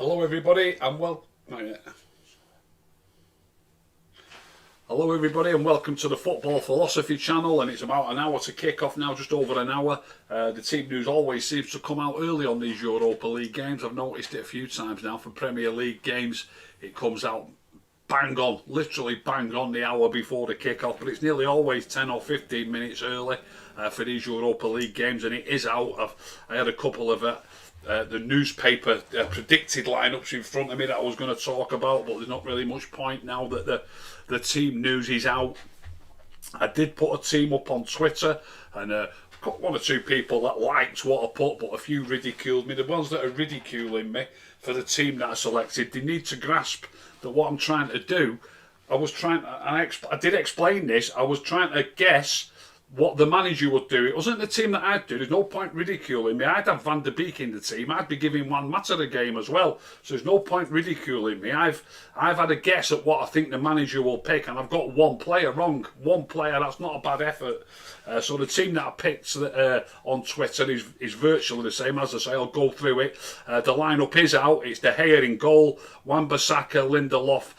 Hello everybody and welcome to the Football Philosophy channel, and it's about an hour to kick off now, just over an hour. The team news always seems to come out early on these Europa League games. I've noticed it a few times now. For Premier League games it comes out bang on, literally bang on the hour before the kick-off, but it's nearly always 10 or 15 minutes early for these Europa League games, and it is out. I had a couple of the newspaper predicted lineups in front of me that I was going to talk about, but there's not really much point now that the team news is out. I did put a team up on Twitter, and got one or two people that liked what I put, but a few ridiculed me. The ones that are ridiculing me for the team that I selected, they need to grasp that what I'm trying to do. I did explain this. I was trying to guess what the manager would do. It wasn't the team that I'd do. There's no point ridiculing me. I'd have Van der Beek in the team. I'd be giving Juan Mata a game as well. So there's no point ridiculing me. I've had a guess at what I think the manager will pick, and I've got one player wrong. One player. That's not a bad effort. So the team that I picked on Twitter is virtually the same. As I say, I'll go through it. The lineup is out. It's De Gea in goal, Wan-Bissaka, Lindelof,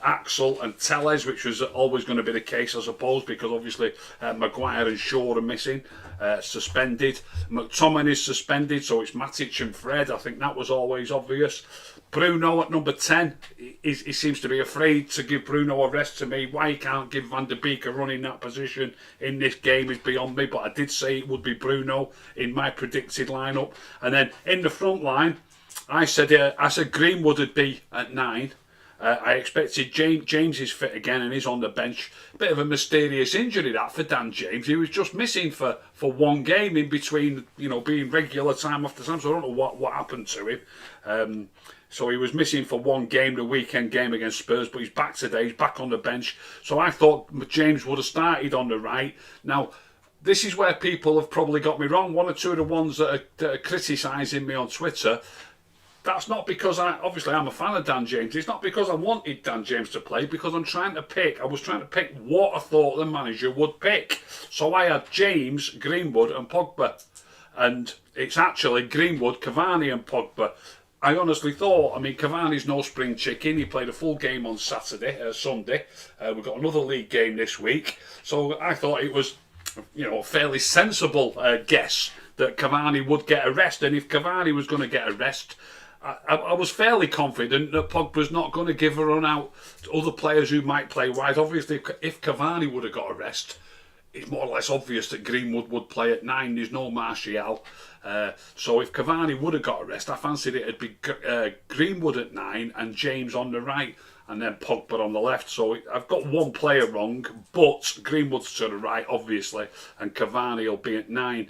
Axel and Telles, which was always going to be the case, I suppose, because obviously Maguire and Shaw are missing, suspended. McTominay is suspended, so it's Matic and Fred. I think that was always obvious. Bruno at number 10, he seems to be afraid to give Bruno a rest to me. Why he can't give Van der Beek a run in that position in this game is beyond me, but I did say it would be Bruno in my predicted lineup. And then in the front line, I said Greenwood would be at 9. I expected James is fit again and he's on the bench. Bit of a mysterious injury that for Dan James. He was just missing for one game in between, being regular time after time. So I don't know what happened to him. So he was missing for one game, the weekend game against Spurs, but he's back today. He's back on the bench. So I thought James would have started on the right. Now, this is where people have probably got me wrong. One or two of the ones that are criticising me on Twitter, that's not because obviously I'm a fan of Dan James. It's not because I wanted Dan James to play, because I was trying to pick what I thought the manager would pick. So I had James, Greenwood and Pogba. And it's actually Greenwood, Cavani and Pogba. I honestly thought, Cavani's no spring chicken. He played a full game on Sunday. We've got another league game this week. So I thought it was, a fairly sensible guess that Cavani would get a rest. And if Cavani was going to get a rest, I was fairly confident that Pogba's not going to give a run out to other players who might play wide. Obviously, if Cavani would have got a rest, it's more or less obvious that Greenwood would play at 9. There's no Martial. So if Cavani would have got a rest, I fancied it'd be Greenwood at 9 and James on the right, and then Pogba on the left. So I've got one player wrong, but Greenwood's to the right, obviously, and Cavani will be at 9.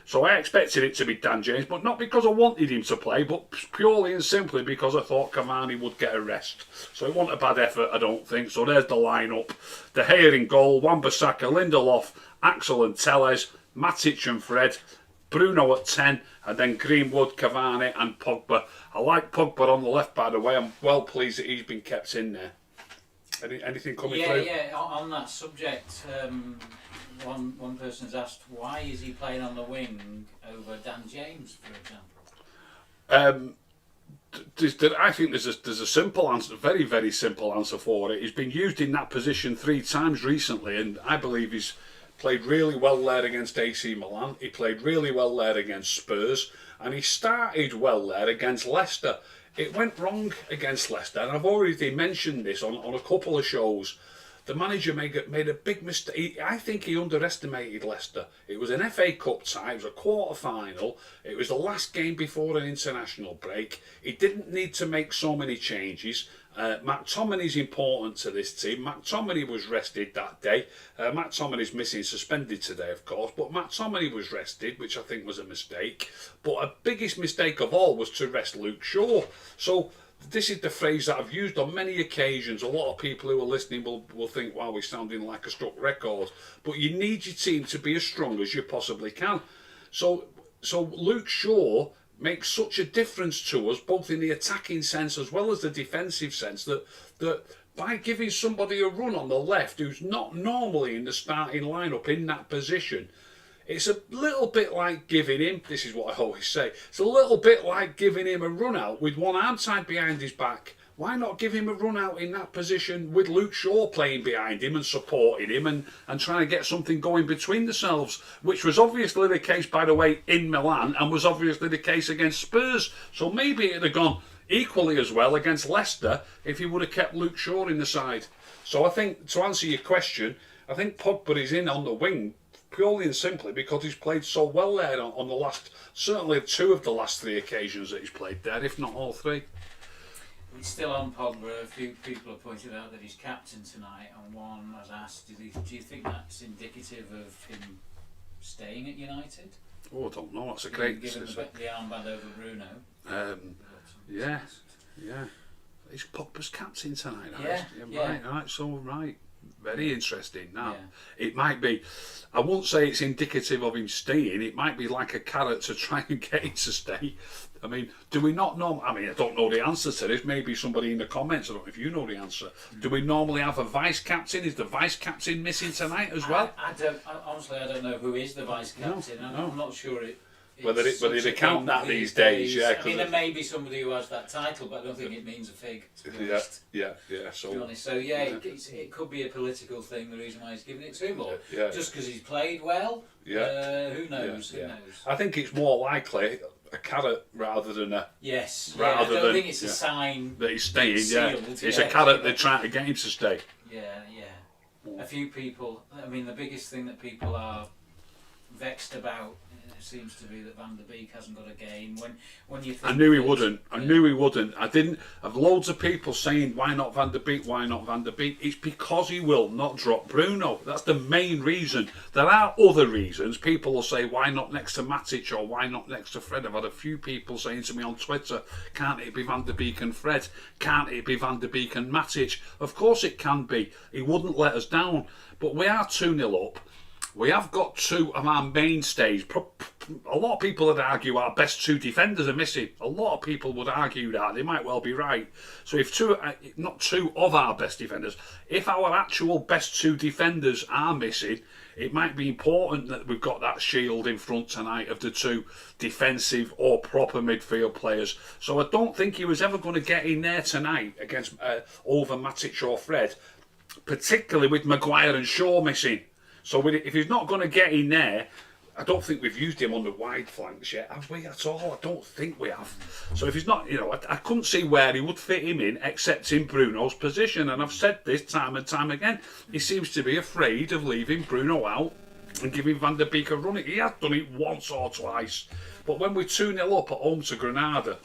So I expected it to be Dan James, but not because I wanted him to play, but purely and simply because I thought Cavani would get a rest. So it wasn't a bad effort, I don't think. So there's the lineup. De Gea in goal, Wan-Bissaka, Lindelof, Axel and Telles, Matic and Fred, Bruno at 10, and then Greenwood, Cavani and Pogba. I like Pogba on the left, by the way. I'm well pleased that he's been kept in there. Anything coming through? Yeah, on that subject, one person has asked, why is he playing on the wing over Dan James, for example? I think there's a simple answer, a very, very simple answer for it. He's been used in that position 3 times recently, and I believe he's played really well there against AC Milan. He played really well there against Spurs, and he started well there against Leicester. It went wrong against Leicester, and I've already mentioned this on a couple of shows. The manager made a big mistake. I think he underestimated Leicester. It was an FA Cup tie, it was a quarter-final, it was the last game before an international break. He didn't need to make so many changes. McTominay's important to this team. McTominay was rested that day. McTominay's missing, suspended today, of course, but McTominay was rested, which I think was a mistake. But a biggest mistake of all was to rest Luke Shaw. So this is the phrase that I've used on many occasions. A lot of people who are listening will think, wow, we're sounding like a struck record. But you need your team to be as strong as you possibly can. So Luke Shaw makes such a difference to us, both in the attacking sense as well as the defensive sense, that by giving somebody a run on the left who's not normally in the starting lineup in that position, It's a little bit like giving him, this is what I always say, it's a little bit like giving him a run out with one arm tied behind his back. Why not give him a run out in that position with Luke Shaw playing behind him and supporting him and trying to get something going between themselves, which was obviously the case, by the way, in Milan and was obviously the case against Spurs. So maybe it'd have gone equally as well against Leicester if he would have kept Luke Shaw in the side. So I think, to answer your question, I think Pogba is in on the wing purely and simply because he's played so well there on the last, certainly 2 of the last 3 occasions that he's played there, if not all 3. It's still on Pogba. A few people have pointed out that he's captain tonight, and one has asked, do you think that's indicative of him staying at United? Oh, I don't know. That's a great... Given the armband over Bruno. Yeah. He's Pogba's captain tonight. Yeah. Right. So, right. Very interesting. Now, it might be, I won't say it's indicative of him staying, it might be like a carrot to try and get him to stay. I mean, do we not know, I mean, I don't know the answer to this, maybe somebody in the comments, I don't know if you know the answer. Do we normally have a vice-captain? Is the vice-captain missing tonight as well? Honestly, I don't know who is the vice-captain. I'm not sure whether they count that these days. Yeah, I mean, there may be somebody who has that title, but I don't think it means a fig, to be honest. Yeah. To be honest. So, it could be a political thing, the reason why he's giving it to him, or just because he's played well. Who knows? Who knows? I think it's more likely a carrot rather than a... Yes. I don't think it's a sign that he's staying. Sealed, it's a carrot they're trying to get him to stay. Yeah. A few people, I mean, the biggest thing that people are vexed about seems to be that Van der Beek hasn't got a game. When you think I knew he wouldn't. I knew he wouldn't. I didn't. I've loads of people saying, why not Van der Beek? Why not Van der Beek? It's because he will not drop Bruno. That's the main reason. There are other reasons. People will say, why not next to Matic or why not next to Fred? I've had a few people saying to me on Twitter, can't it be Van der Beek and Fred? Can't it be Van der Beek and Matic? Of course it can be. He wouldn't let us down. But we are 2-0 up. We have got 2 of our mainstays. A lot of people would argue our best 2 defenders are missing. A lot of people would argue that. They might well be right. So if not 2 of our best defenders, if our actual best 2 defenders are missing, it might be important that we've got that shield in front tonight of the 2 defensive or proper midfield players. So I don't think he was ever going to get in there tonight against over Matic or Fred, particularly with Maguire and Shaw missing. So if he's not going to get in there, I don't think we've used him on the wide flanks yet, have we at all? I don't think we have. So if he's not, I couldn't see where he would fit him in except in Bruno's position. And I've said this time and time again, he seems to be afraid of leaving Bruno out and giving Van der Beek a run. He has done it once or twice. But when we're 2-0 up at home to Granada,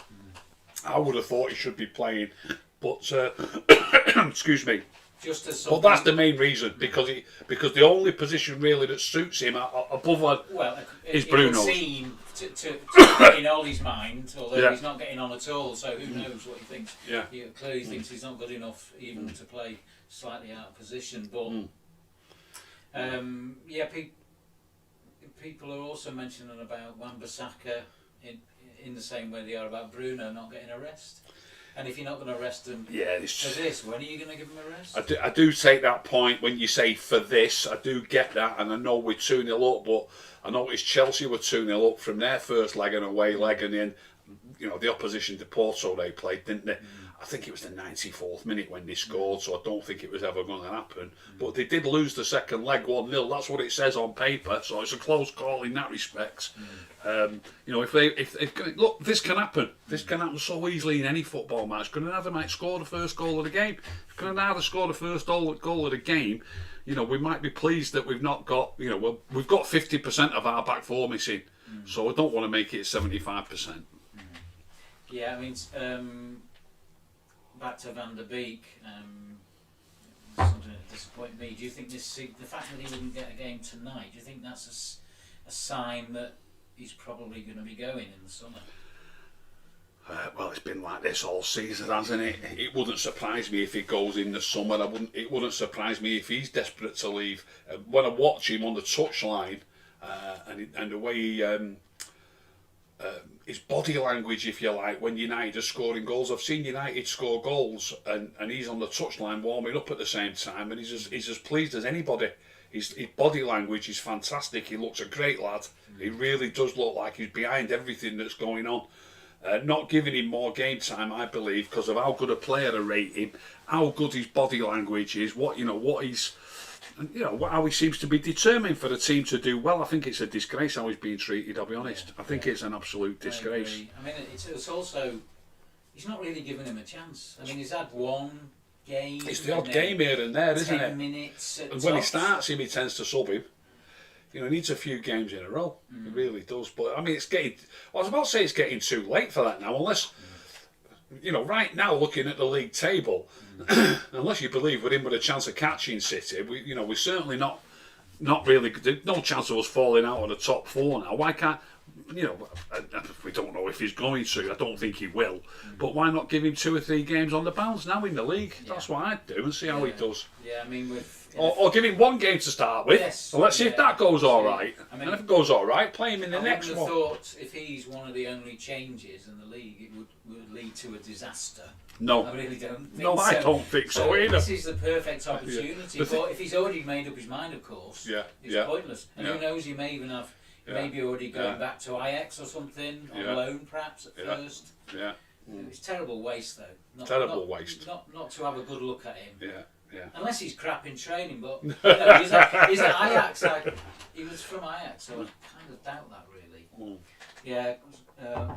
I would have thought he should be playing. But, excuse me. But that's the main reason, because the only position really that suits him above is Bruno's. It would seem to in Ollie's mind, although he's not getting on at all, so who knows what he thinks. He clearly thinks he's not good enough even to play slightly out of position. But people are also mentioning about Wan-Bissaka in the same way they are about Bruno not getting a rest. And if you're not going to rest him for this, when are you going to give him a rest? I do take that point when you say for this. I do get that, and I know we're 2-0 up, but I noticed Chelsea were 2-0 up from their first leg and away leg, and then the opposition to Porto they played, didn't they? I think it was the 94th minute when they scored, so I don't think it was ever going to happen. But they did lose the second leg 1-0. That's what it says on paper, so it's a close call in that respect. If look, this can happen. This can happen so easily in any football match. Granada might score the first goal of the game. If Granada score the first goal of the game, we might be pleased that we've not got, we've got 50% of our back four missing. So I don't want to make it 75%. Yeah, I mean, back to Van der Beek, something that disappointed me. Do you think the fact that he wouldn't get a game tonight, do you think that's a sign that he's probably going to be going in the summer? Well, it's been like this all season, hasn't it? It wouldn't surprise me if he goes in the summer. It wouldn't surprise me if he's desperate to leave. When I watch him on the touchline, and the way he, his body language, if you like, when United are scoring goals. I've seen United score goals, and he's on the touchline warming up at the same time, and he's as pleased as anybody. his body language is fantastic. He looks a great lad. He really does look like he's behind everything that's going on. Not giving him more game time, I believe, because of how good a player I rate him, how good his body language is, what he's, how he seems to be determined for the team to do well. I think it's a disgrace how he's being treated. I'll be honest. I think it's an absolute disgrace. I mean, it's also, he's not really giving him a chance. I mean, he's had one game. It's the odd game here and there, isn't it? 10 minutes. And when he starts him, he tends to sub him. He needs a few games in a row. He really does. But I mean, it's getting. I was about to say it's getting too late for that now. Unless, right now looking at the league table, unless you believe we're in with a chance of catching City, we're certainly not really. No chance of us falling out of the top 4 now. Why can't? We don't know if he's going to. I don't think he will. But why not give him 2 or 3 games on the bounce now in the league? Yeah. That's what I'd do and see how he does. Yeah, I mean or give him 1 game to start with. Yes, And let's see if that goes all right. I mean, and if it goes all right, play him in the next one. I thought if he's one of the only changes in the league, it would lead to a disaster. No, I really don't think so. I don't think so either. This is the perfect opportunity. But if he's already made up his mind, of course, it's pointless. And who knows, he may even have maybe already going back to Ajax or something on loan, perhaps at first. Yeah. It's terrible waste, though. Terrible waste. Not to have a good look at him. Yeah. Unless he's crap in training, but he's at Ajax. He was from Ajax, so I kind of doubt that really. Yeah,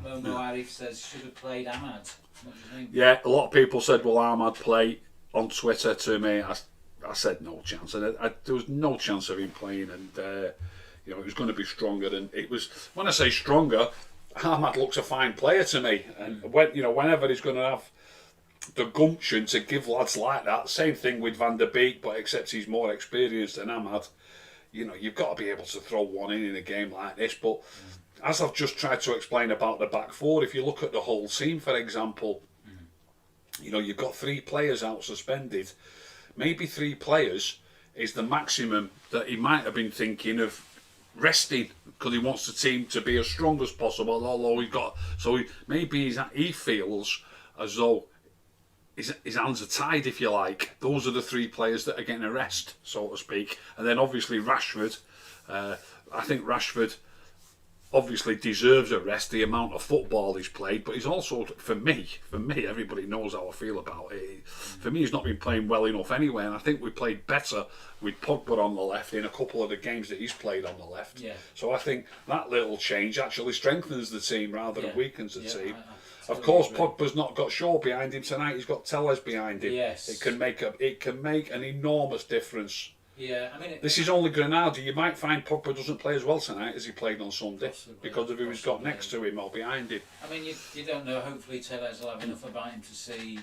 Momo Arif says should have played Ahmad. What do you think? Yeah, a lot of people said, "Will Ahmad play?" On Twitter to me, I said no chance, and there was no chance of him playing, and it was going to be stronger. And it was, when I say stronger, Ahmad looks a fine player to me, and whenever he's going to have the gumption to give lads like that. Same thing with Van der Beek, but except he's more experienced than Ahmad. You've got to be able to throw one in a game like this. But as I've just tried to explain about the back 4, if you look at the whole team, for example, you've got 3 players out suspended. Maybe 3 players is the maximum that he might have been thinking of resting, because he wants the team to be as strong as possible. Although he feels as though his hands are tied, if you like. Those are the 3 players that are getting a rest, so to speak. And then obviously Rashford. I think Rashford obviously deserves a rest, the amount of football he's played, but he's also, for me, everybody knows how I feel about it. For me, he's not been playing well enough anyway, and I think we played better with Pogba on the left in a couple of the games that he's played on the left. Yeah. So I think that little change actually strengthens the team rather than weakens the team. Of course, Pogba's not got Shaw behind him tonight. He's got Telles behind him. Yes. It can make an enormous difference. Yeah, I mean, this is only Granada. You might find Pogba doesn't play as well tonight as he played on Sunday because of who he's got next to him or behind him. I mean, you don't know. Hopefully, Telles will have enough about him to see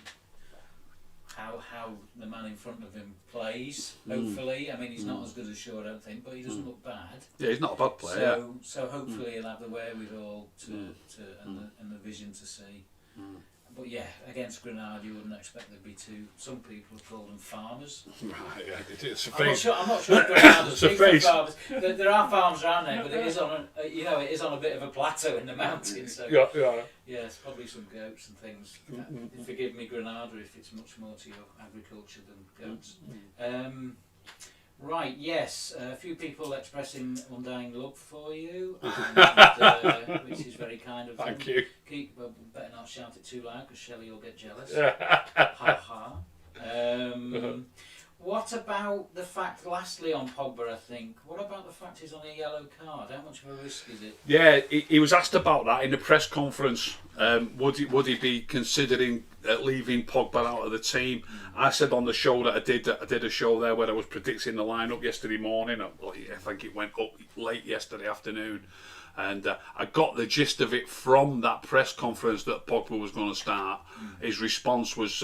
how the man in front of him plays. Hopefully, I mean, he's not as good as Shaw, I don't think, but he doesn't look bad. Yeah, he's not a bad player. So hopefully he'll have the wherewithal and the vision to see. But yeah, against Granada, you wouldn't expect there'd be 2. Some people have called them farmers. Right, yeah, it's I'm not sure Granada's big for farmers. There are farms around there, but it is on a bit of a plateau in the mountains. So yeah, it's probably some goats and things. Forgive me, Granada, if it's much more to your agriculture than goats. Right, yes, a few people expressing undying love for you, and, which is very kind of them. Thank you. Better not shout it too loud because Shelley will get jealous. Ha ha. What about the fact, lastly on Pogba, I think, what about the fact he's on a yellow card? How much of a risk is it? Yeah, he was asked about that in the press conference. Would he be considering leaving Pogba out of the team? I said on the show that I did a show there where I was predicting the lineup yesterday morning. I think it went up late yesterday afternoon. And I got the gist of it from that press conference that Pogba was going to start. His response was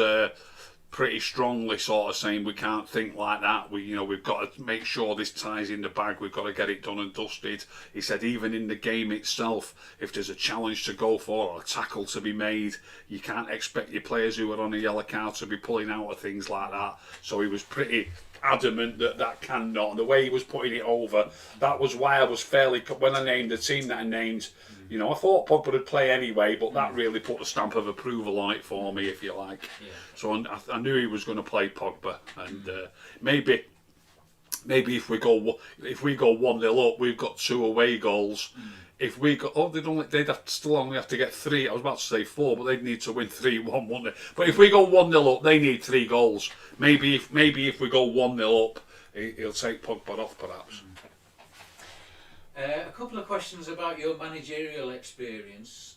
pretty strongly sort of saying we can't think like that. We've got to make sure this ties in the bag. We've got to get it done and dusted. He said even in the game itself, if there's a challenge to go for or a tackle to be made, you can't expect your players who are on a yellow card to be pulling out of things like that. So he was pretty adamant that cannot. And the way he was putting it over, that was why I was when I named the team that I named, I thought Pogba would play anyway, but that really put a stamp of approval on it for me, if you like. Yeah. So I knew he was going to play Pogba, and maybe maybe if we go 1-0 up, we've got 2 away goals. If we got they'd still only have to get 3. I was about to say 4, but they'd need to win 3-1, wouldn't they? But if we go 1-0 up, they need 3 goals. Maybe if we go 1-0 up, he'll take Pogba off perhaps. A couple of questions about your managerial experience,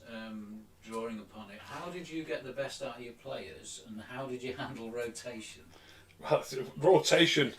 drawing upon it. How did you get the best out of your players, and how did you handle rotation? Well, rotation,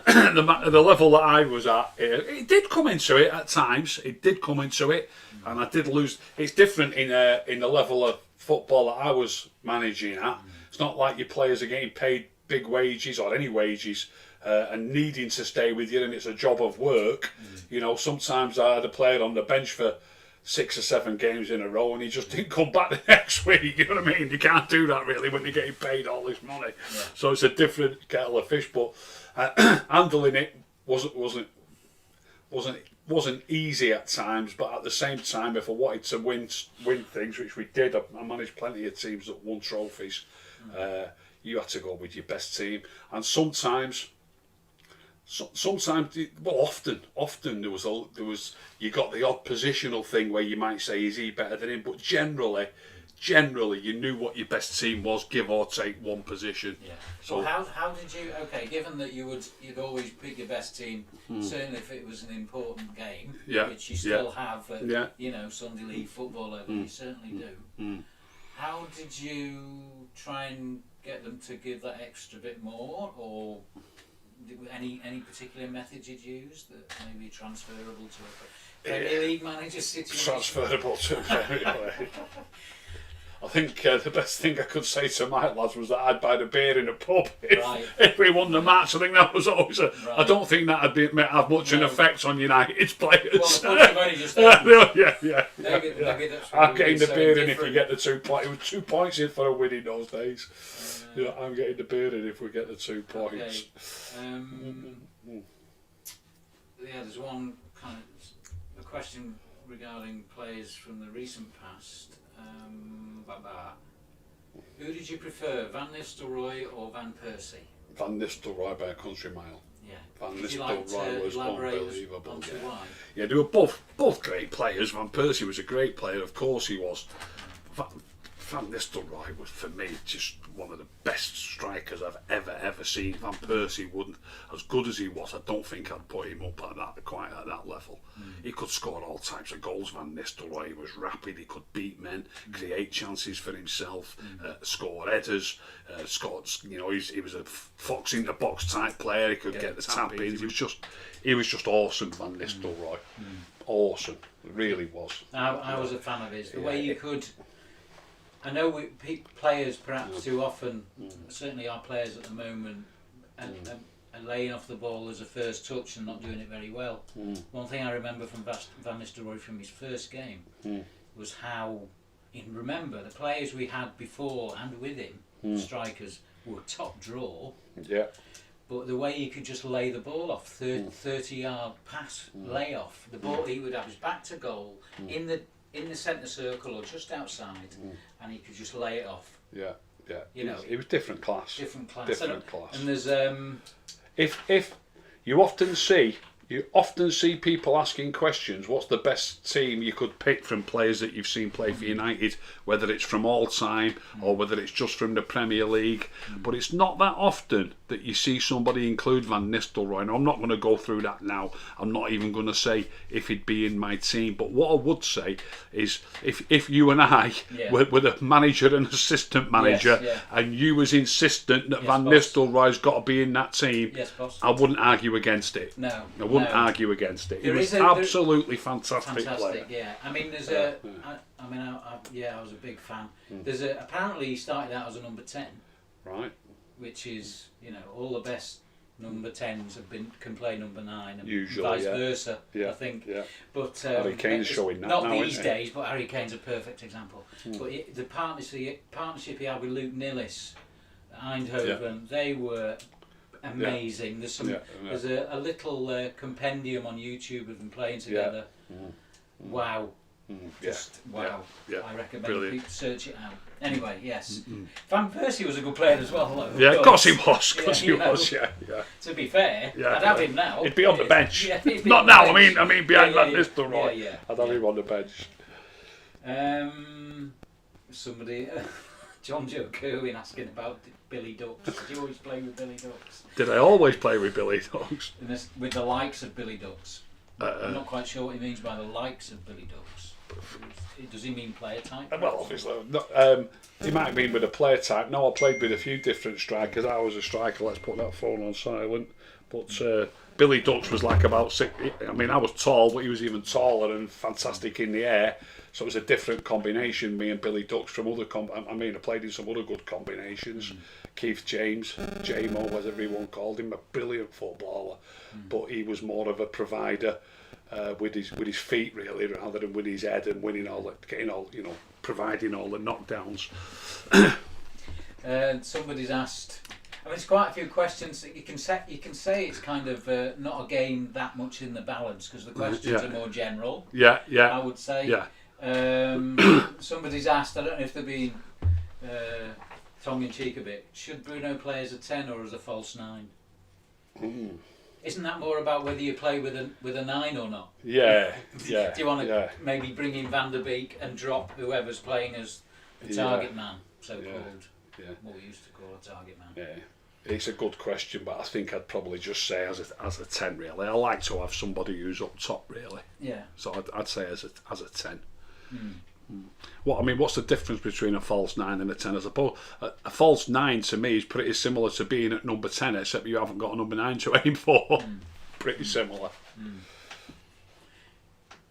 the level that I was at, it did come into it at times. It did come into it, and I did lose. It's different in the level of football that I was managing at. It's not like your players are getting paid big wages or any wages. And needing to stay with you, and it's a job of work. You know, sometimes I had a player on the bench for 6 or 7 games in a row, and he just didn't come back the next week. You know what I mean? You can't do that really when you're getting paid all this money. Yeah. So it's a different kettle of fish. But handling it wasn't easy at times. But at the same time, if I wanted to win things, which we did, I managed plenty of teams that won trophies. You had to go with your best team, and sometimes, often there was you got the odd positional thing where you might say, is he better than him? But generally you knew what your best team was, give or take one position. Yeah. So how did you? Okay, given that you'd always pick your best team, certainly if it was an important game, which you still have at Sunday League football level, you certainly do. How did you try and get them to give that extra bit more, or any particular method you'd use that may be transferable to a Premier League manager situation? Transferable to a Premier League. I think the best thing I could say to my lads was that I'd buy the beer in a pub if we won the match. I think that was always I don't think that would have much an effect on United's players. Well, money just maybe that's I'm getting the beer in if you get the 2 points. It was 2 points in for a win in those days. I'm getting the beer in if we get the 2 points. Okay. There's one kind of a question regarding players from the recent past. Who did you prefer, Van Nistelrooy or Van Persie? Van Nistelrooy by a country mile. Yeah. Van Nistelrooy was unbelievable. Why? Yeah, they were both great players. Van Persie was a great player, of course he was. Van Nistelrooy was, for me, just one of the best strikers I've ever seen. Van Persie wouldn't, as good as he was, I don't think I'd put him up quite at that level. He could score all types of goals. Van Nistelrooy, he was rapid, he could beat men, create chances for himself, score headers, he was a fox in the box type player. He could get the tap-ins. He was just awesome, Van Nistelrooy. Awesome, it really was. I was a fan of his. The way you could. I know players perhaps too often, certainly our players at the moment, are laying off the ball as a first touch and not doing it very well. One thing I remember from Van Nistelrooy from his first game was how, remember, the players we had before and with him, strikers, were top draw. Yeah. But the way he could just lay the ball off, 30-yard pass, lay off, the ball, he would have his back to goal, in the centre circle or just outside, and he could just lay it off. Yeah. It was different class. Different class. And there's if you often see people asking questions, what's the best team you could pick from players that you've seen play for United, whether it's from all time or whether it's just from the Premier League. But it's not that often that you see somebody include Van Nistelrooy. And I'm not going to go through that now. I'm not even going to say if he'd be in my team. But what I would say is if you and I were the manager and assistant manager, and you was insistent that Van Nistelrooy's got to be in that team, I wouldn't argue against it. No. I wouldn't argue against it. He was absolutely fantastic player. Yeah. I mean, there's I was a big fan. There's apparently he started out as a number 10. Right. Which is, all the best number 10s can play number 9 and usually, vice versa, I think. Yeah. But Harry Kane's showing that not now, these days, but Harry Kane's a perfect example. But the partnership he had with Luke Nillis at Eindhoven, they were amazing. There's a little compendium on YouTube of them playing together. Wow. Just wow. Yeah. I recommend Brilliant. people search it out. Anyway, yes. Van Persie was a good player as well, though. Yeah, of course he was. Yeah. To be fair, Yeah, I'd have him now. He'd be on the bench. Yeah, he'd be Not on the now. bench. I mean behind Van Yeah. Nistelrooy. I'd have him on the bench. Somebody, John Joe Kerwin asking about Billy Ducks. Did you always play with Billy Ducks? Did I always play with Billy Ducks? With the likes of Billy Ducks. I'm not quite sure what he means by the likes of Billy Ducks. Does he mean player type? Well, obviously. He might mean with a player type. No, I played with a few different strikers. I was a striker. Let's put that phone on silent. But Billy Ducks was like about 6. I mean, I was tall, but he was even taller and fantastic in the air. So it was a different combination, me and Billy Ducks from other I played in some other good combinations. Keith James, J-Mo, as everyone called him, a brilliant footballer. But he was more of a provider with his feet, really, rather than with his head and providing all the knockdowns. Somebody's asked. I mean, it's quite a few questions that you can say it's kind of not a game that much in the balance because the questions are more general. Yeah. I would say. Yeah. Somebody's asked. I don't know if they're being tongue-in-cheek a bit. Should Bruno play as a 10 or as a false 9? Isn't that more about whether you play with a 9 or not? Yeah. Do you want to maybe bring in Van der Beek and drop whoever's playing as the target man, so-called? Yeah. What we used to call a target man. Yeah. It's a good question, but I think I'd probably just say as a 10, really. I like to have somebody who's up top, really. Yeah. So I'd say as a 10. What's the difference between a false 9 and a 10? I suppose a false 9 to me is pretty similar to being at number 10, except you haven't got a number 9 to aim for. Pretty similar.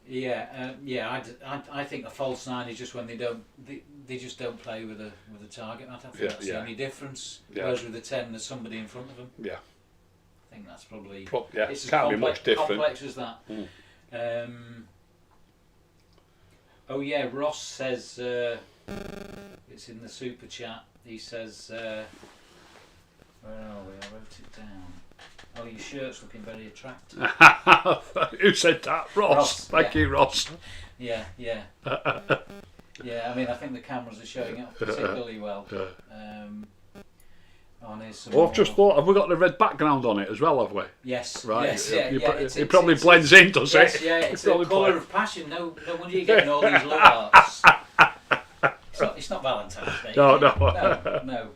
I think a false 9 is just when they just don't play with a target. I think that's the only difference. Whereas with a 10, there's somebody in front of them. Yeah. I think that's probably it's can't be much much different. Complex as that. Ross says it's in the super chat. He says, where are we? I wrote it down. Oh, your shirt's looking very attractive. Who said that? Ross. Thank you, Ross. Yeah. I mean, I think the cameras are showing it particularly well. I've just thought, have we got the red background on it as well, have we? Yes. Right. Yes, it probably blends in, does it? Yeah, it's the colour of passion. No wonder you're getting all these love arts. It's not Valentine's Day. No.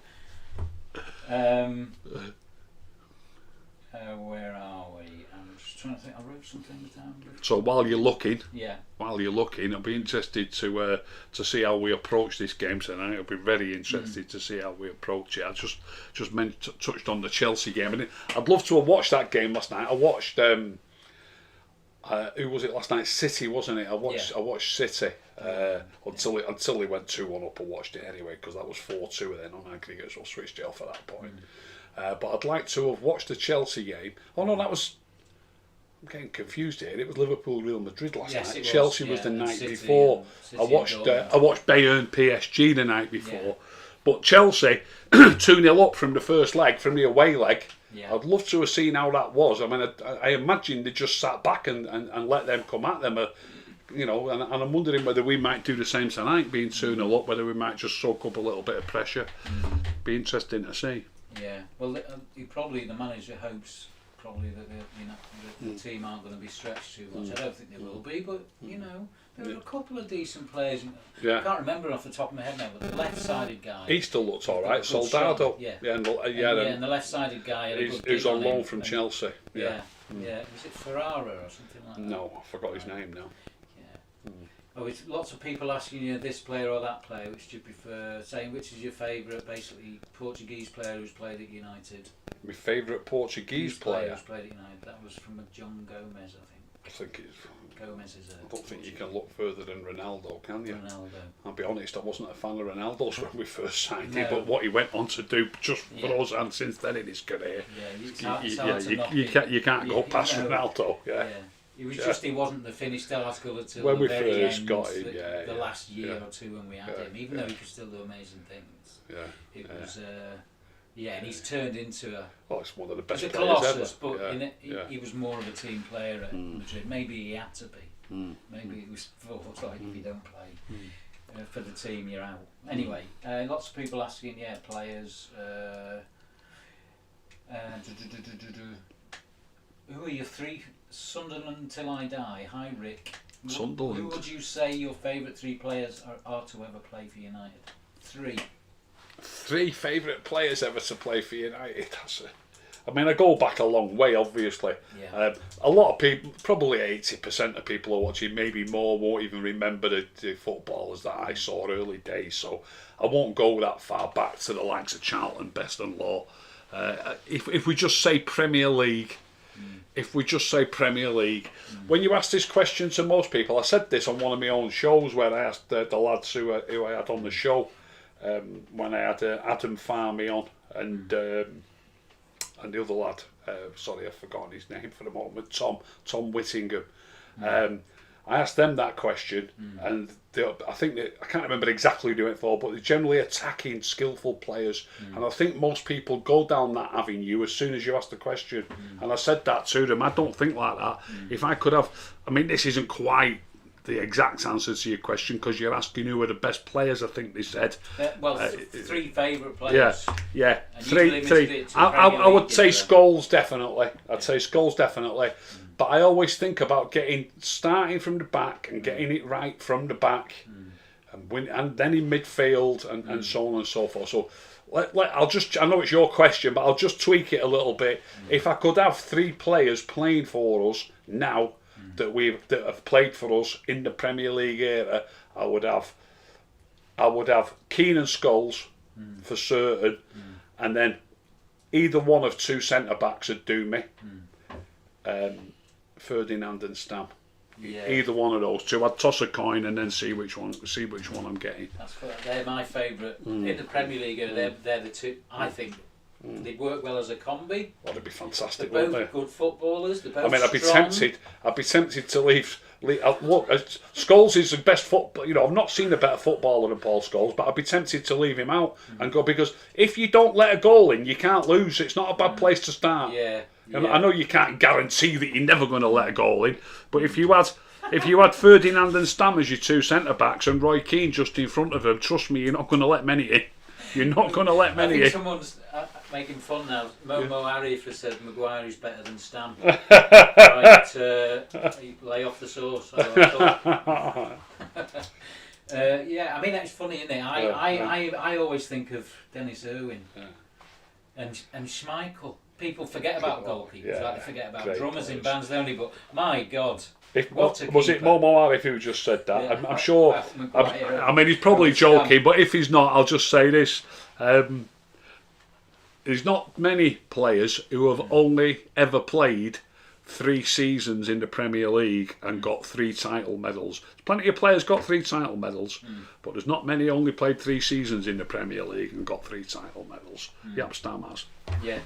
Where are we? I'm just trying to think. I wrote something down. So while you're looking, I'll be interested to see how we approach this game tonight. I'll be very interested to see how we approach it. I just touched on the Chelsea game, and I'd love to have watched that game last night. I watched who was it last night? City, wasn't it? I watched City until they went 2-1 up. I watched it anyway because that was 4-2 then on aggregate, so I switched it off at that point. But I'd like to have watched the Chelsea game. Oh no, I'm getting confused here. It was Liverpool Real Madrid last night. Chelsea was the night before. I watched Bayern PSG the night before. But Chelsea 2-0 up from the first leg, from the away leg. I'd love to have seen how that was. I mean, I imagine they just sat back and let them come at them. And I'm wondering whether we might do the same tonight, being 2-0 up, whether we might just soak up a little bit of pressure. Be interesting to see. Yeah, well, the manager hopes that the team aren't going to be stretched too much. I don't think they will be, but there were a couple of decent players. I can't remember off the top of my head now, but the left-sided guy. He still looks all right. Soldado. And the left-sided guy. Who's on loan from Chelsea. Yeah. Was it Ferrara or something like that? No, I forgot his name now. It's lots of people asking you this player or that player, which do you prefer, saying which is your favourite, basically, Portuguese player who's played at United. My favourite Portuguese player? Who's played at United. That was from John Gomez, I think. Gomez is I don't think you can look further than Ronaldo, can you? Ronaldo. I'll be honest, I wasn't a fan of Ronaldo's when we first signed him, but what he went on to do just for us and since then in his career, you can't go past Ronaldo. He was he wasn't the finished article until when we very first end, got him, the last year or two when we had him, even though he could still do amazing things. It was, and he's turned into it's one of the best players colossus, ever. But he was more of a team player at Madrid. Maybe he had to be. Maybe it was thought like if you don't play for the team, you're out. Anyway, lots of people asking, players. Who are your three? Sunderland until I die. Hi, Rick. Sunderland. Who would you say your favourite three players are to ever play for United? Three favourite players ever to play for United. I mean, I go back a long way, obviously. Yeah. A lot of people, probably 80% of people who are watching, maybe more, won't even remember the footballers that I saw early days. So I won't go that far back to the likes of Charlton, Best and Law. If we just say Premier League, when you ask this question to most people, I said this on one of my own shows where I asked the lads who I had on the show when I had Adam Farmy on and the other lad, sorry I've forgotten his name for the moment, Tom Whittingham. I asked them that question, and I think I can't remember exactly who they went for, but they're generally attacking, skillful players. And I think most people go down that avenue as soon as you ask the question. And I said that to them. I don't think like that. If I could have, I mean, this isn't quite the exact answer to your question because you're asking who are the best players. I think they said. Three favourite players. Yeah. And Three. I would say Scholes definitely. I'd say Scholes definitely. But I always think about starting from the back and getting it right from the back, and then in midfield and so on and so forth. So I know it's your question, but I'll just tweak it a little bit. If I could have three players playing for us now that have played for us in the Premier League era, I would have Keane and Scholes for certain, and then either one of two centre backs would do me. Ferdinand and Stam. Yeah. Either one of those two. I'd toss a coin and then see which one I'm getting. They're my favourite in the Premier League. They're the two. I think they'd work well as a combi. Well, they'd be fantastic. They're both good footballers. They're both I mean, strong. I'd be tempted to leave. Look, Scholes is the best football. You know, I've not seen a better footballer than Paul Scholes, but I'd be tempted to leave him out and go, because if you don't let a goal in, you can't lose. It's not a bad place to start. Yeah. I know you can't guarantee that you're never going to let a goal in, but if you had Ferdinand and Stam as your two centre backs and Roy Keane just in front of them, trust me, you're not going to let many in. You're not going to let many in. I think someone's making fun now. Momo Arif has said Maguire is better than Stam. Lay off the sauce. I mean, it's funny, isn't it? I always think of Dennis Irwin and Schmeichel. People forget about goalkeepers, like they forget about drummers in bands only. But my God, was it Momo Arif who just said that? Yeah, I'm sure. I mean, he's probably joking, but if he's not, I'll just say this: there's not many players who have only ever played 3 seasons in the Premier League and got 3 title medals. Plenty of players got 3 title medals, but there's not many only played 3 seasons in the Premier League and got 3 title medals. Yep, Stam has. Yeah.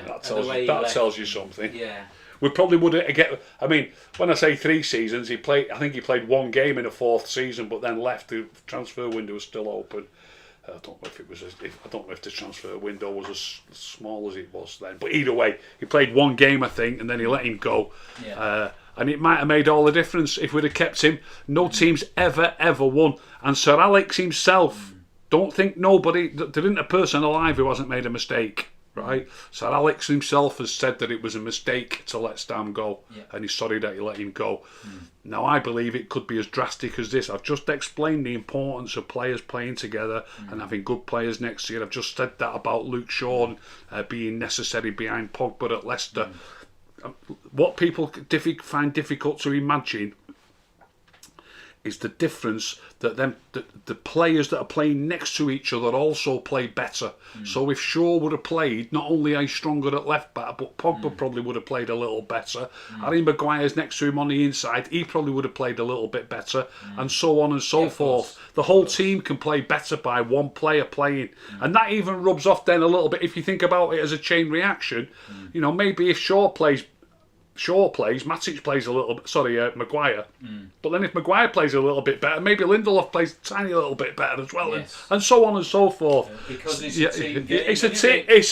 That tells you something. Yeah. We probably wouldn't get. I mean, when I say 3 seasons, I think he played 1 game in a 4th season, but then left. The transfer window was still open. I don't know if the transfer window was as small as it was then. But either way, he played 1 game, I think, and then he let him go. Yeah. And it might have made all the difference if we'd have kept him. No team's ever won. And Sir Alex himself, don't think there isn't a person alive who hasn't made a mistake. Right, Sir Alex himself has said that it was a mistake to let Stam go, and he's sorry that he let him go. Now, I believe it could be as drastic as this. I've just explained the importance of players playing together and having good players next year. I've just said that about Luke Shaw being necessary behind Pogba at Leicester. What people find difficult to imagine is the difference that the players that are playing next to each other also play better. So if Shaw would have played, not only a stronger at left back, but Pogba probably would have played a little better. Harry Maguire's next to him on the inside, he probably would have played a little bit better, and so on and so forth. The whole team can play better by one player playing, and that even rubs off then a little bit if you think about it as a chain reaction. You know, maybe if Shaw plays, Matic plays a little bit, Maguire. But then if Maguire plays a little bit better, maybe Lindelof plays a tiny little bit better as well, and so on and so forth. Because it's a team game. It's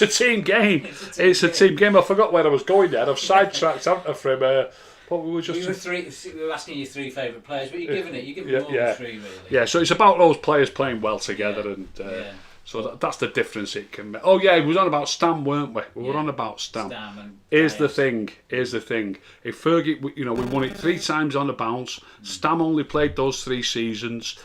a team game. It's a team game. I forgot where I was going there. I've sidetracked, haven't I, from What we were just. We were asking you 3 favourite players, but you're giving more than 3 really. Yeah, so it's about those players playing well together, and so that's the difference it can make. Oh yeah, we was on about Stam, weren't we? We were on about Stam. Here's the thing. If Fergie, we won it 3 times on the bounce. Stam only played those 3 seasons.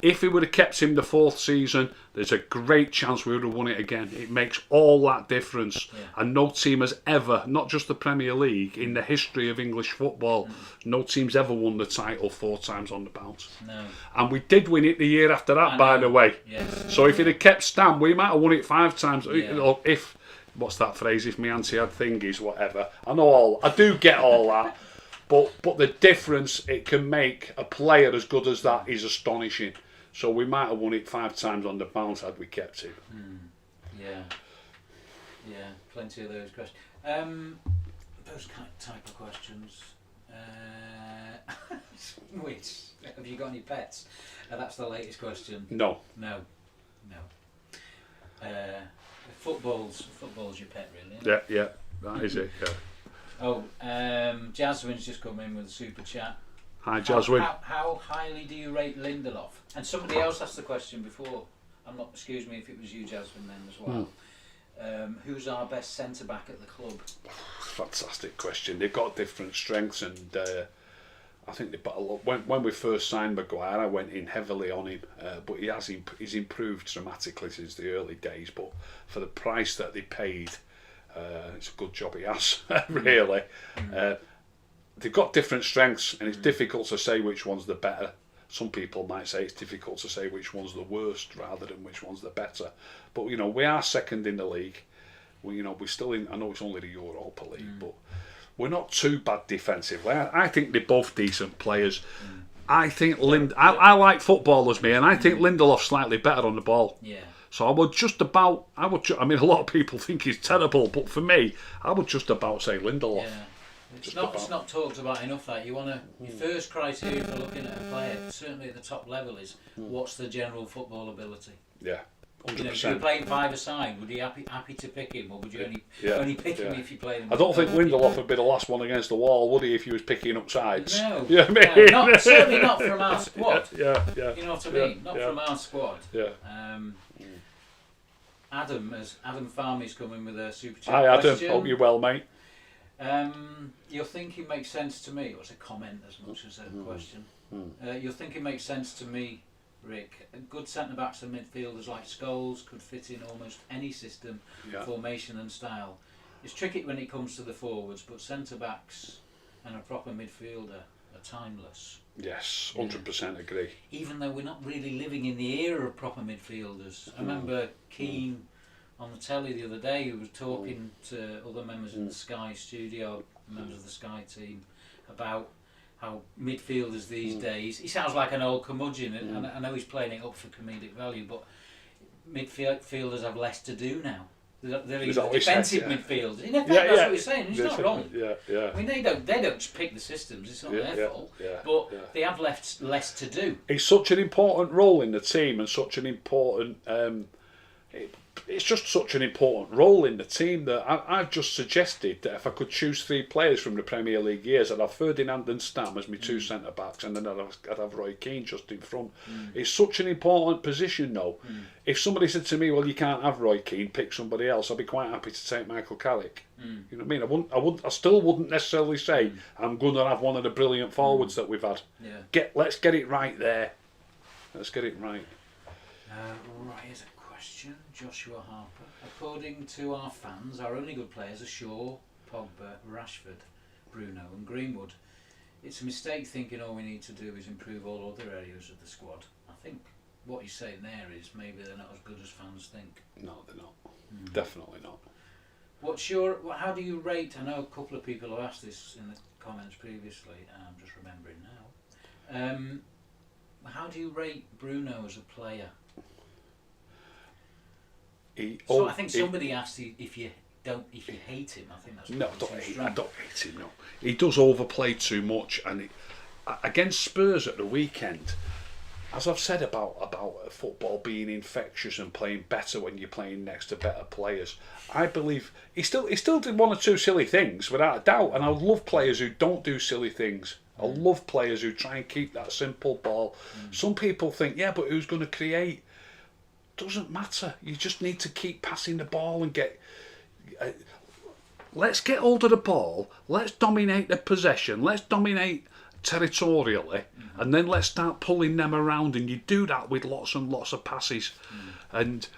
If we would have kept him the 4th season, there's a great chance we would have won it again. It makes all that difference. And no team has ever, not just the Premier League, in the history of English football, no team's ever won the title 4 times on the bounce. No. And we did win it the year after that, by the way. Yes. So if it had kept Stam, we might have won it 5 times. Yeah. Or if, what's that phrase? If my auntie had thingies, whatever. I do get all that. But the difference it can make a player as good as that is astonishing. So we might have won it 5 times on the bounce had we kept him. Yeah, plenty of those questions. Those type of questions. Which have you got any pets? That's the latest question. No. Football's your pet, really. Isn't it? Yeah, that is it. Yeah. Oh, Jasmine's just come in with a super chat. Hi, Jasmine. How highly do you rate Lindelof? And somebody else asked the question before. Excuse me if it was you, Jasmine, then as well. Who's our best centre back at the club? Fantastic question. They've got different strengths, and I think they've got a lot. When we first signed Maguire, I went in heavily on him, but he's improved dramatically since the early days. But for the price that they paid, it's a good job he has, really. They've got different strengths, and it's difficult to say which one's the better. Some people might say it's difficult to say which one's the worst rather than which one's the better. But we are second in the league. We're still in. I know it's only the Europa League, but we're not too bad defensively. I think they're both decent players. I think I like footballers, and I think Lindelof's slightly better on the ball. Yeah. So I mean, a lot of people think he's terrible, but for me, I would just about say Lindelof. Yeah. It's not talked about enough that your first criteria for looking at a player, certainly at the top level, is what's the general football ability. Yeah, 100%. If you're playing 5-a-side, would you happy to pick him, or would you only pick him if you played him? I don't think Lindelof would be the last one against the wall, would he, if he was picking up sides? No, you know what I mean? No, certainly not from our squad. Yeah. You know what I mean? Not from our squad. Yeah. Adam Farmy's coming with a super chat. Hi, Adam. Question. Hope you're well, mate. Your thinking makes sense to me. It was a comment as much as a question. Your thinking makes sense to me, Rick. Good centre-backs and midfielders like Scholes could fit in almost any system, formation and style. It's tricky when it comes to the forwards, but centre-backs and a proper midfielder are timeless. Yes, 100% agree. Even though we're not really living in the era of proper midfielders. I remember Keane on the telly the other day, who was talking to other members in the Sky studio, members of the Sky team, about how midfielders these days, he sounds like an old curmudgeon, and I know he's playing it up for comedic value, but midfielders have less to do now. They're defensive midfielders. In effect, that's what he's saying. He's not wrong. Yeah. I mean, they don't just pick the systems. It's not their fault. But they have less to do. It's such an important role in the team, and such an important. It's just such an important role in the team that I've just suggested that if I could choose 3 players from the Premier League years, I'd have Ferdinand and Stam as my 2 centre backs, and then I'd have Roy Keane just in front. It's such an important position, though. If somebody said to me, "Well, you can't have Roy Keane, pick somebody else," I'd be quite happy to take Michael Carrick. You know what I mean? I still wouldn't necessarily say I'm going to have one of the brilliant forwards that we've had. Let's get it right there. Let's get it right. Right is a question. Joshua Harper. According to our fans, our only good players are Shaw, Pogba, Rashford, Bruno and Greenwood. It's a mistake thinking all we need to do is improve all other areas of the squad. I think what he's saying there is maybe they're not as good as fans think. No, they're not. Definitely not. How do you rate, I know a couple of people have asked this in the comments previously, I'm just remembering now. How do you rate Bruno as a player? I think somebody asked if you hate him. I think that's no. I don't hate him. No, he does overplay too much, and against Spurs at the weekend, as I've said about football being infectious and playing better when you're playing next to better players, I believe he still did one or two silly things without a doubt, and I love players who don't do silly things. I love players who try and keep that simple ball. Some people think, yeah, but who's going to create? Doesn't matter. You just need to keep passing the ball and get. Let's get hold of the ball. Let's dominate the possession. Let's dominate territorially, and then let's start pulling them around. And you do that with lots and lots of passes. And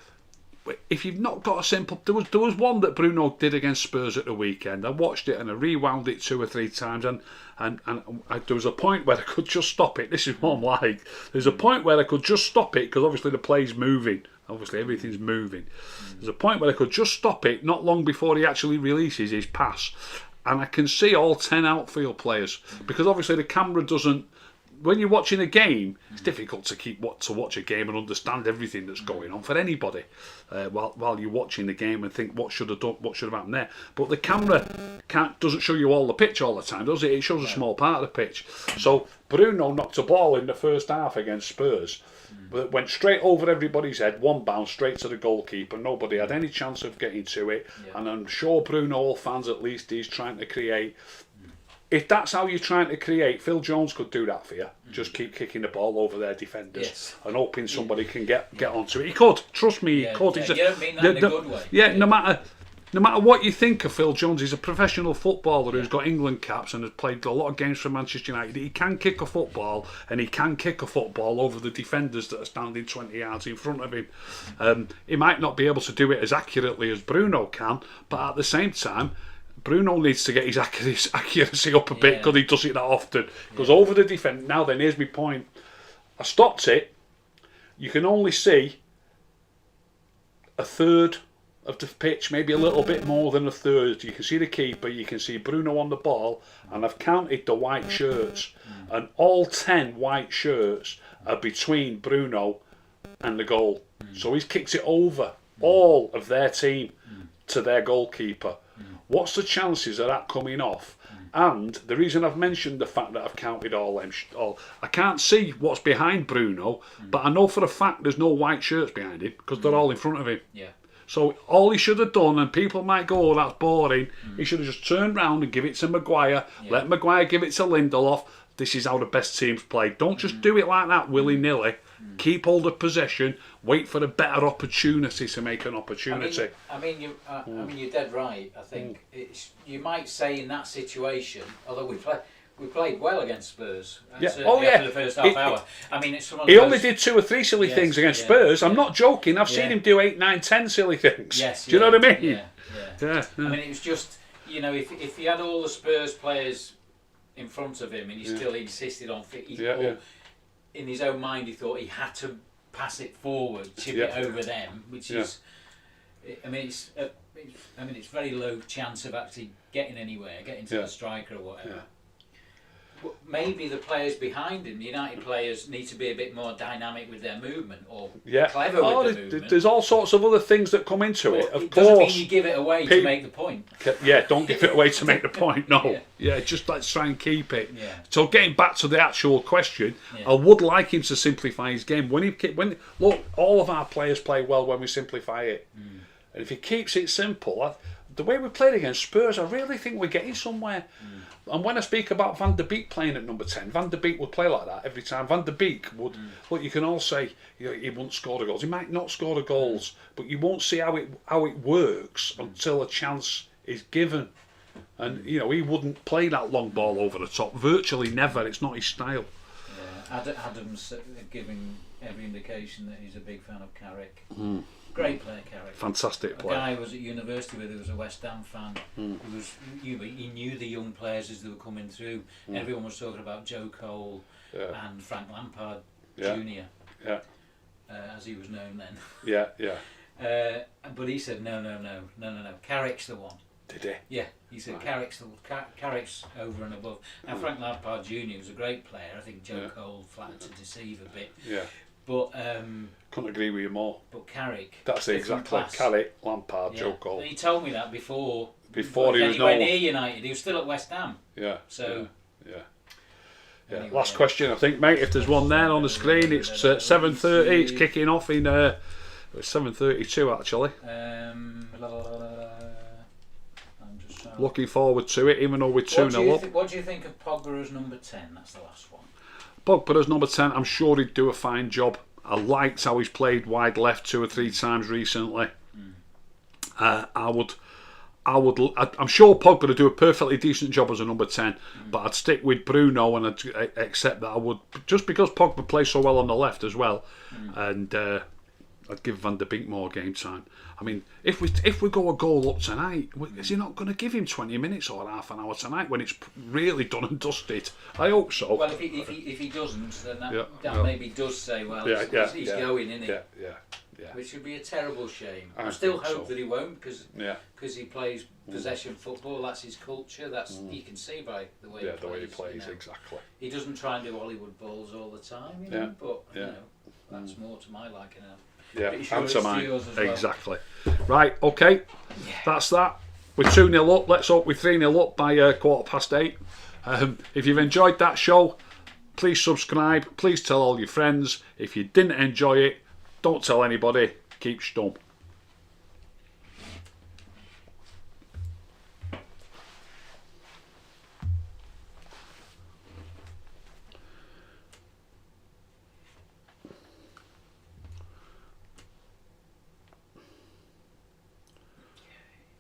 if you've not got a simple, there was one that Bruno did against Spurs at the weekend. I watched it and I rewound it 2 or 3 times, and there was a point where I could just stop it. This is what I'm like. There's a point where I could just stop it because obviously the play's moving. Obviously everything's moving. There's a point where I could just stop it not long before he actually releases his pass, and I can see all 10 outfield players, because obviously the camera doesn't. When you're watching a game, it's difficult to watch a game and understand everything that's going on for anybody while you're watching the game and think what should have done, what should have happened there. But the camera doesn't show you all the pitch all the time, does it? It shows a small part of the pitch. So Bruno knocked a ball in the first half against Spurs, but went straight over everybody's head, one bounce straight to the goalkeeper. Nobody had any chance of getting to it, and I'm sure Bruno, all fans at least, he's trying to create. If that's how you're trying to create, Phil Jones could do that for you. Just keep kicking the ball over their defenders and hoping somebody can get onto it. He could. Trust me, he could. You don't mean that in a good way. Yeah, no matter what you think of Phil Jones, he's a professional footballer who's got England caps and has played a lot of games for Manchester United. He can kick a football, and he can kick a football over the defenders that are standing 20 yards in front of him. He might not be able to do it as accurately as Bruno can, but at the same time, Bruno needs to get his accuracy up a bit, because he does it that often. Goes over the defence. Now then, here's my point. I stopped it. You can only see a third of the pitch, maybe a little bit more than a third. You can see the keeper, you can see Bruno on the ball, and I've counted the white shirts, and all 10 white shirts are between Bruno and the goal. So he's kicked it over all of their team to their goalkeeper. What's the chances of that coming off? And the reason I've mentioned the fact that I've counted all, I can't see what's behind Bruno, but I know for a fact there's no white shirts behind him, because they're all in front of him. Yeah. So all he should have done, and people might go, oh, that's boring, he should have just turned round and give it to Maguire, let Maguire give it to Lindelof. This is how the best teams play. Don't just do it like that willy-nilly. Keep hold of possession. Wait for a better opportunity to make an opportunity. I mean, you're dead right. I think you might say in that situation, although we played well against Spurs. After the first half hour. I mean, it's some of he only did 2 or 3 silly things against Spurs. I'm not joking. I've seen him do 8, 9, 10 silly things. Yes. Do you know what I mean? Yeah. I mean, it was just, if he had all the Spurs players in front of him and he still insisted on in his own mind he thought he had to pass it forward, chip it over them, which is, it's very low chance of actually getting anywhere, getting to the striker or whatever. Maybe the players behind him, the United players, need to be a bit more dynamic with their movement, or clever with the movement. There's all sorts of other things that come into it. Of it course, doesn't mean you give it away to make the point. Yeah, don't give it away to make the point. No, just let's try and keep it. Yeah. So getting back to the actual question, I would like him to simplify his game. Look, all of our players play well when we simplify it, and if he keeps it simple, the way we played against Spurs, I really think we're getting somewhere. And when I speak about Van der Beek playing at number 10, Van der Beek would play like that every time. Van der Beek would, look, you can all say he won't score the goals. He might not score the goals, but you won't see how it works until a chance is given. And he wouldn't play that long ball over the top. Virtually never. It's not his style. Yeah, Adam's giving every indication that he's a big fan of Carrick. Great player, Carrick. Fantastic player. A guy I was at university with who was a West Ham fan. He knew the young players as they were coming through. Everyone was talking about Joe Cole and Frank Lampard Jr. As he was known then. But he said no. Carrick's the one. Did he? Yeah, he said Carrick's over and above. Now Frank Lampard Jr. was a great player. I think Joe Cole flattered to deceive a bit. Yeah. But couldn't agree with you more. But Carrick. That's exactly Carrick, Lampard, Joe Cole. He told me that before he was anywhere near United. He was still at West Ham. Yeah. So. Yeah. Yeah. Anyway, Last question, I think, mate. If there's one there on the screen, it's 7:30. It's kicking off in 7:32 actually. I'm just Looking forward to it, even though we're 2-0 up. What do you think of Pogba as number 10? That's the last one. Pogba as number 10, I'm sure he'd do a fine job. I liked how he's played wide left 2 or 3 times recently. I'm sure Pogba would do a perfectly decent job as a number 10, but I'd stick with Bruno, and I'd accept that I would, just because Pogba plays so well on the left as well, and I'd give Van der Beek more game time. I mean, if we go a goal up tonight, is he not going to give him 20 minutes or half an hour tonight when it's really done and dusted? I hope so. Well, if he doesn't, then that maybe does say, well, he's going, isn't he? Yeah. Which would be a terrible shame. I I still think hope so. that he won't, because he plays possession football. That's his culture. That's you can see by the way he plays. The way he plays, you know. exactly. He doesn't try and do Hollywood balls all the time, you know, but you know, that's more to my liking. Yeah, Pretty sure and to mine. yours as well. Exactly. Right, okay. That's that. We're 2-0 up. Let's hope we're 3-0 up by 8:15. If you've enjoyed that show, please subscribe. Please tell all your friends. If you didn't enjoy it, don't tell anybody. Keep stum.